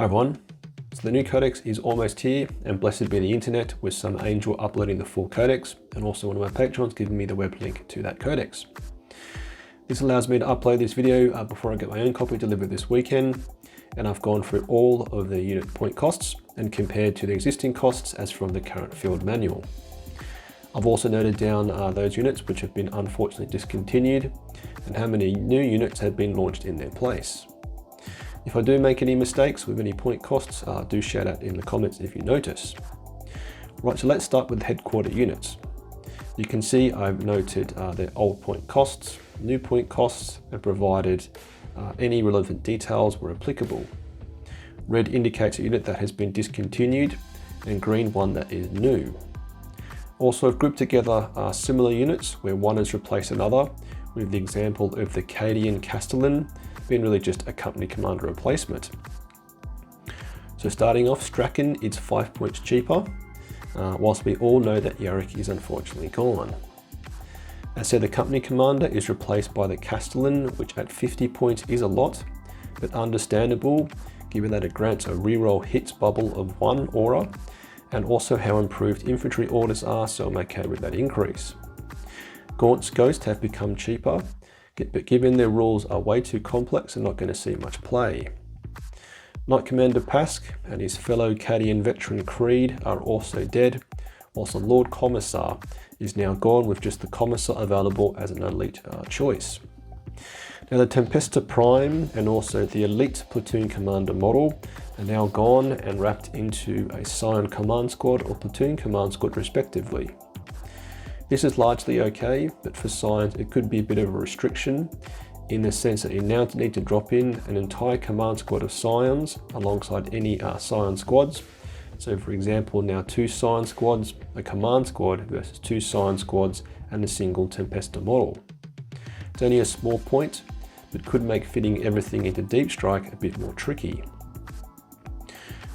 Hi everyone. So the new codex is almost here, and blessed be the internet with some angel uploading the full codex and also one of my patrons giving me the web link to that codex. This allows me to upload this video before I get my own copy delivered this weekend, and I've gone through all of the unit point costs and compared to the existing costs as from the current field manual. I've also noted down those units which have been unfortunately discontinued and how many new units have been launched in their place. If I do make any mistakes with any point costs, do shout out in the comments if you notice. Right, so let's start with the headquarter units. You can see I've noted their old point costs, new point costs, and provided any relevant details where applicable. Red indicates a unit that has been discontinued, and green one that is new. Also, I've grouped together similar units where one has replaced another, with the example of the Cadian Castellan being really just a company commander replacement. So starting off, Strachan is 5 points cheaper, whilst we all know that Yarick is unfortunately gone. As said, the company commander is replaced by the Castellan, which at 50 points is a lot, but understandable given that it grants a reroll hits bubble of 1 aura, and also how improved infantry orders are, so I'm okay with that increase. Gaunt's Ghost have become cheaper, but given their rules are way too complex and not going to see much play. Knight Commander Pask and his fellow Cadian veteran Creed are also dead, whilst the Lord Commissar is now gone with just the Commissar available as an elite choice. Now the Tempesta Prime and also the Elite Platoon Commander model are now gone and wrapped into a Scion Command Squad or Platoon Command Squad respectively. This is largely okay, but for Scions it could be a bit of a restriction in the sense that you now need to drop in an entire command squad of Scions alongside any Scion squads. So for example, now 2 Scion squads, a command squad versus 2 Scion squads and a single Tempesta model. It's only a small point, but could make fitting everything into Deep Strike a bit more tricky.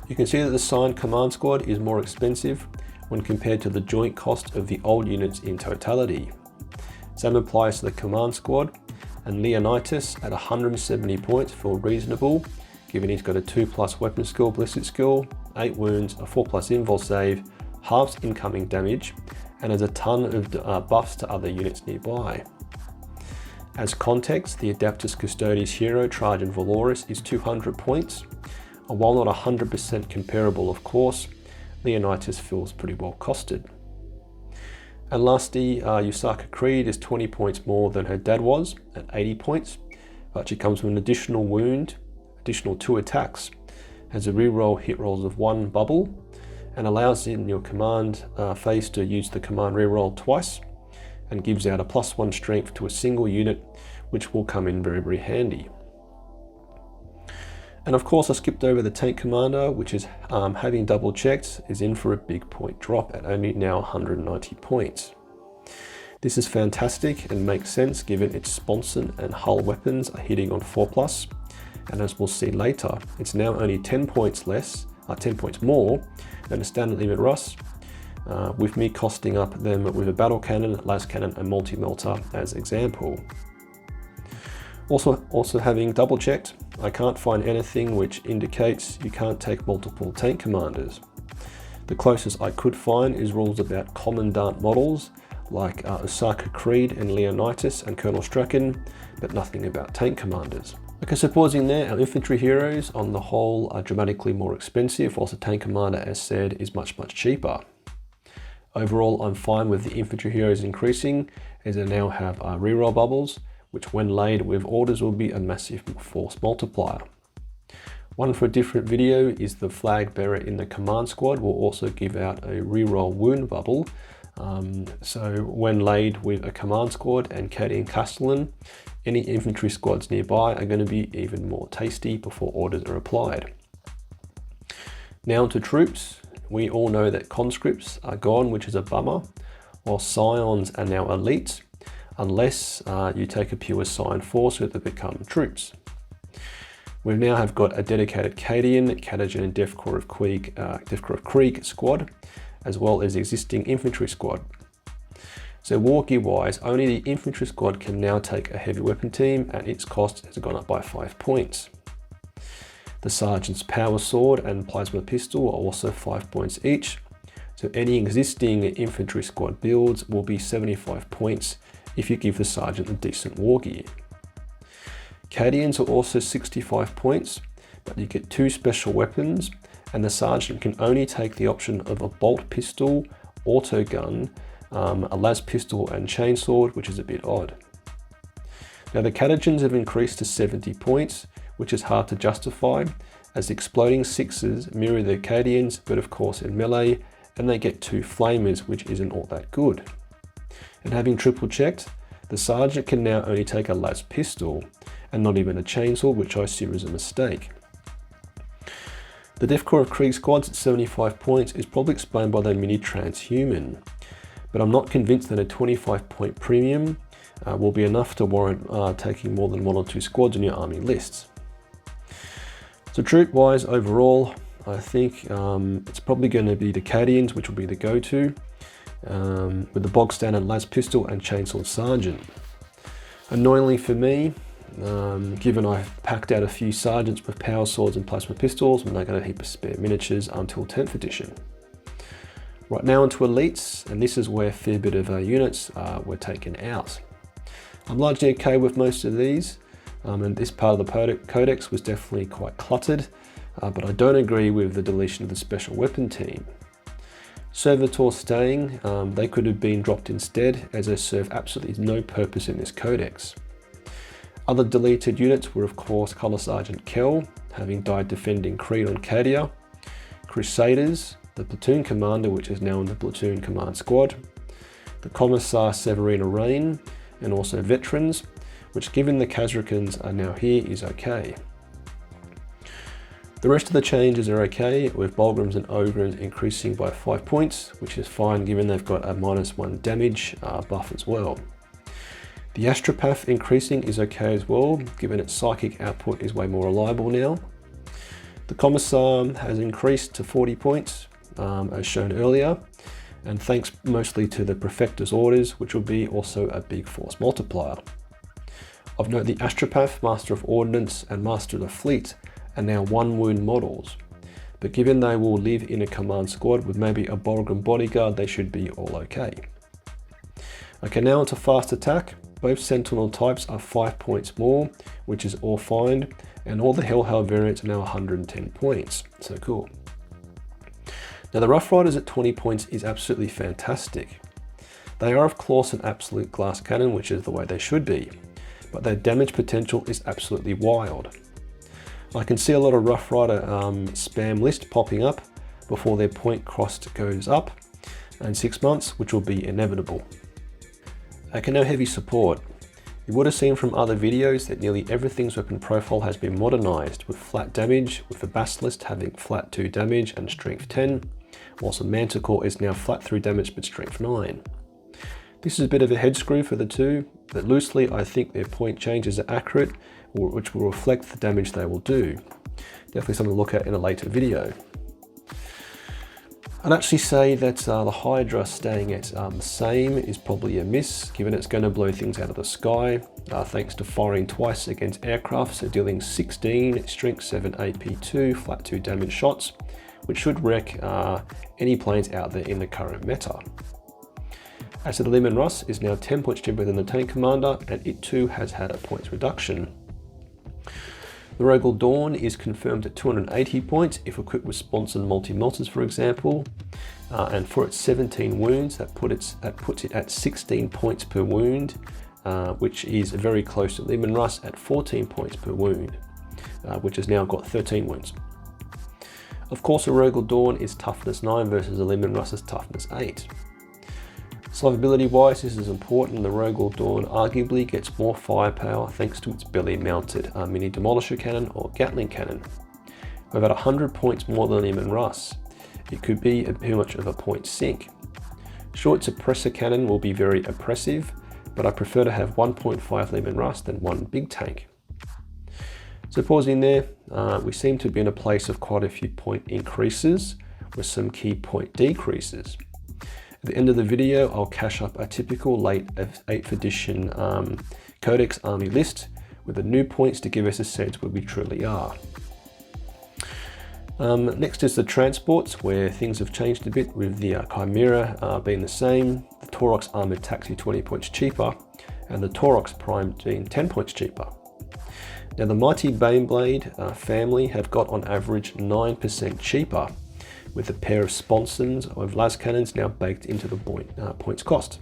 You can see that the Scion command squad is more expensive when compared to the joint cost of the old units in totality. Same applies to the command squad, and Leonidas at 170 points feel reasonable, given he's got a 2+ weapon skill, ballistic skill, 8 wounds, a 4+ invul save, halves incoming damage, and has a ton of buffs to other units nearby. As context, the Adeptus Custodes hero Trajan Valoris is 200 points, and while not 100% comparable of course, Leonidas feels pretty well costed. And lastly, Usaka Creed is 20 points more than her dad was at 80 points, but she comes with an additional wound, additional 2 attacks, has a reroll hit rolls of 1 bubble, and allows in your command phase to use the command reroll twice, and gives out a +1 strength to a single unit, which will come in very, very handy. And of course I skipped over the tank commander, which is having double checked, is in for a big point drop at only now 190 points. This is fantastic and makes sense given its sponson and hull weapons are hitting on 4+, and as we'll see later, it's now only 10 points more than a standard limit Russ, with me costing up them with a battle cannon, las cannon and multi-melter as example. Also having double checked, I can't find anything which indicates you can't take multiple tank commanders. The closest I could find is rules about commandant models like Usaka Creed and Leonidas and Colonel Strachan, but nothing about tank commanders. Okay, so pausing there, our infantry heroes on the whole are dramatically more expensive, whilst the tank commander, as said, is much cheaper. Overall, I'm fine with the infantry heroes increasing, as they now have reroll bubbles, which when laid with orders will be a massive force multiplier. One for a different video is the flag bearer in the command squad will also give out a reroll wound bubble. So when laid with a command squad and Cadian Castellan, any infantry squads nearby are going to be even more tasty before orders are applied. Now to troops. We all know that conscripts are gone, which is a bummer, while Scions are now elite, unless you take a pure Scion force where they become troops. We now have got a dedicated Cadian, Catagen and Deathcore of Krieg squad, as well as the existing infantry squad. So war gear wise, only the infantry squad can now take a heavy weapon team, and its cost has gone up by 5 points. The sergeant's power sword and plasma pistol are also 5 points each. So any existing infantry squad builds will be 75 points if you give the sergeant a decent war gear. Cadians are also 65 points, but you get 2 special weapons, and the sergeant can only take the option of a bolt pistol, auto gun, a las pistol and chainsword, which is a bit odd. Now the Cadians have increased to 70 points, which is hard to justify, as exploding sixes mirror the Cadians, but of course in melee, and they get 2 flamers, which isn't all that good. And having triple checked, the sergeant can now only take a las pistol, and not even a chainsword, which I assume is a mistake. The Def Corps of Krieg squads at 75 points is probably explained by their mini transhuman, but I'm not convinced that a 25 point premium will be enough to warrant taking more than 1 or 2 squads in your army lists. So troop wise overall, I think it's probably going to be the Cadians, which will be the go-to, with the bog standard las pistol and chainsword sergeant. Annoyingly for me, given I've packed out a few sergeants with power swords and plasma pistols, I'm not going to heap of spare miniatures until 10th edition. Right now onto elites, and this is where a fair bit of units were taken out. I'm largely okay with most of these, and this part of the codex was definitely quite cluttered, but I don't agree with the deletion of the special weapon team. Servitor staying, they could have been dropped instead, as they serve absolutely no purpose in this codex. Other deleted units were of course Colour Sergeant Kell, having died defending Creed on Cadia, Crusaders, the platoon commander, which is now in the platoon command squad, the Commissar Severina Rain, and also veterans, which given the Khazrakans are now here is okay. The rest of the changes are okay, with Bulgrams and Ograms increasing by 5 points, which is fine given they've got a -1 damage buff as well. The Astropath increasing is okay as well, given its psychic output is way more reliable now. The Commissar has increased to 40 points, as shown earlier, and thanks mostly to the Prefector's orders, which will be also a big force multiplier. Of note, the Astropath, Master of Ordnance, and Master of the Fleet are now 1 wound models, but given they will live in a command squad with maybe a Bulgram bodyguard, they should be all okay. Okay, now onto fast attack. Both Sentinel types are 5 points more, which is all fine, and all the Hellhound variants are now 110 points, so cool. Now the Rough Riders at 20 points is absolutely fantastic. They are of course an absolute glass cannon, which is the way they should be, but their damage potential is absolutely wild. I can see a lot of Rough Rider spam list popping up before their point cost goes up in 6 months, which will be inevitable. Okay, now heavy support. You would have seen from other videos that nearly everything's weapon profile has been modernized, with flat damage, with the Basilisk having flat 2 damage and strength 10, whilst the Manticore is now flat 3 damage but strength 9. This is a bit of a head screw for the two, but loosely I think their point changes are accurate, which will reflect the damage they will do. Definitely something to look at in a later video. I'd actually say that the Hydra staying at the same is probably a miss, given it's going to blow things out of the sky, thanks to firing twice against aircraft, so dealing 16 strength 7 AP2 flat 2 damage shots, which should wreck any planes out there in the current meta. As the Leman Russ is now 10 points cheaper than the Tank Commander, and it too has had a points reduction. The Rogal Dawn is confirmed at 280 points if equipped with sponsored multi-melters, for example, and for its 17 wounds, that puts it at 16 points per wound, which is very close to Leman Russ at 14 points per wound, which has now got 13 wounds. Of course, a Rogal Dawn is toughness 9 versus a Leman Russ's toughness 8. Survivability wise, this is important. The Rogal Dawn arguably gets more firepower thanks to its belly mounted mini demolisher cannon or Gatling cannon. With about 100 points more than Leman Russ, it could be too much of a point sink. Sure, its oppressor cannon will be very oppressive, but I prefer to have 1.5 Leman Russ than one big tank. So pausing there, we seem to be in a place of quite a few point increases with some key point decreases. At the end of the video, I'll cache up a typical late 8th edition Codex army list with the new points to give us a sense where we truly are. Next is the transports, where things have changed a bit, with the Chimera being the same, the Taurox Armoured Taxi 20 points cheaper, and the Taurox Prime being 10 points cheaper. Now the mighty Baneblade family have got on average 9% cheaper, with a pair of sponsons of las cannons now baked into the points cost.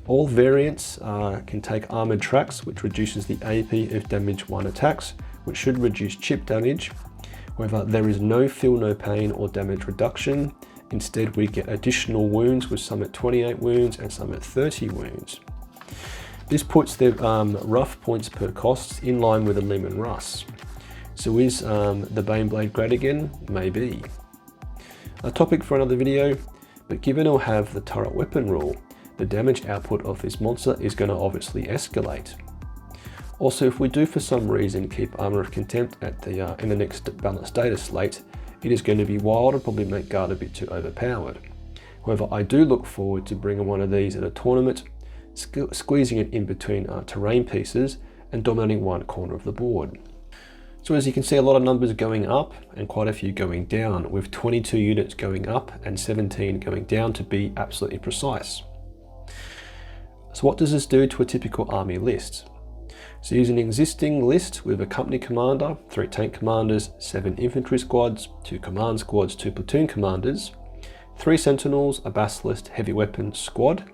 All variants can take armoured tracks, which reduces the AP of damage 1 attacks, which should reduce chip damage. However, there is no feel no pain or damage reduction. Instead, we get additional wounds, with some at 28 wounds and some at 30 wounds. This puts the rough points per cost in line with the Leman Russ. So is the Baneblade great again? Maybe. A topic for another video, but given it'll have the turret weapon rule, the damage output of this monster is going to obviously escalate. Also, if we do for some reason keep Armour of Contempt at in the next balanced data slate, it is going to be wild and probably make guard a bit too overpowered. However, I do look forward to bringing one of these at a tournament, squeezing it in between terrain pieces and dominating one corner of the board. So as you can see, a lot of numbers going up and quite a few going down, with 22 units going up and 17 going down, to be absolutely precise. So what does this do to a typical army list? So use an existing list with a company commander, 3 tank commanders, 7 infantry squads, 2 command squads, 2 platoon commanders, 3 sentinels, a basilisk heavy weapon squad,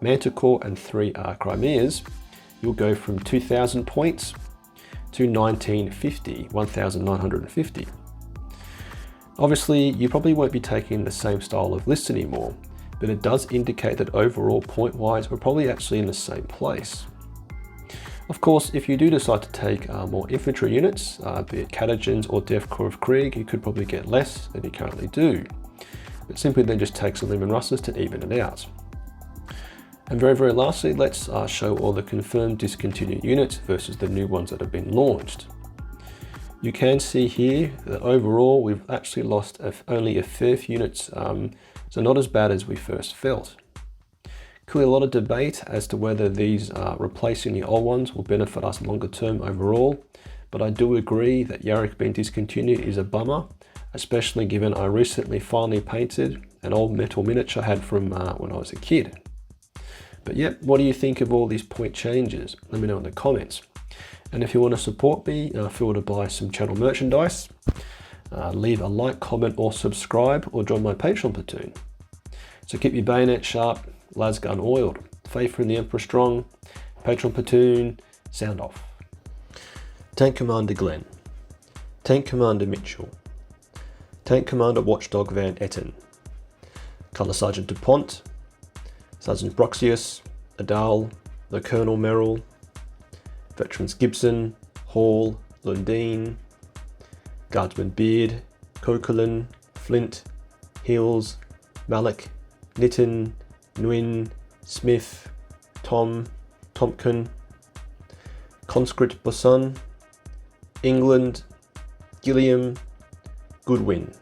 manticore and 3 chimeras. You'll go from 2,000 points to 1950. Obviously, you probably won't be taking the same style of list anymore, but it does indicate that overall point-wise, we're probably actually in the same place. Of course, if you do decide to take more infantry units, be it Catagens or Death Corps of Krieg, you could probably get less than you currently do. But simply then just take some Leman Russes to even it out. And very, very lastly, let's show all the confirmed discontinued units versus the new ones that have been launched. You can see here that overall we've actually lost only a fair few units, so not as bad as we first felt. Clearly a lot of debate as to whether these replacing the old ones will benefit us longer term overall, but I do agree that Yarrick being discontinued is a bummer, especially given I recently finally painted an old metal miniature I had from when I was a kid. But yep, what do you think of all these point changes? Let me know in the comments. And if you want to support me, feel to buy some channel merchandise, leave a like, comment or subscribe, or join my Patreon platoon. So keep your bayonet sharp, las gun oiled, faith in the Emperor strong, Patreon platoon, sound off. Tank Commander Glenn, Tank Commander Mitchell, Tank Commander Watchdog Van Etten, Colour Sergeant DuPont, Sergeant Broxius, Adal, the Colonel Merrill, Veterans Gibson, Hall, Lundeen, Guardsman Beard, Coquelin, Flint, Hills, Malik, Nitton, Nguyen, Smith, Tom, Tompkin, Conscript Bosun, England, Gilliam, Goodwin.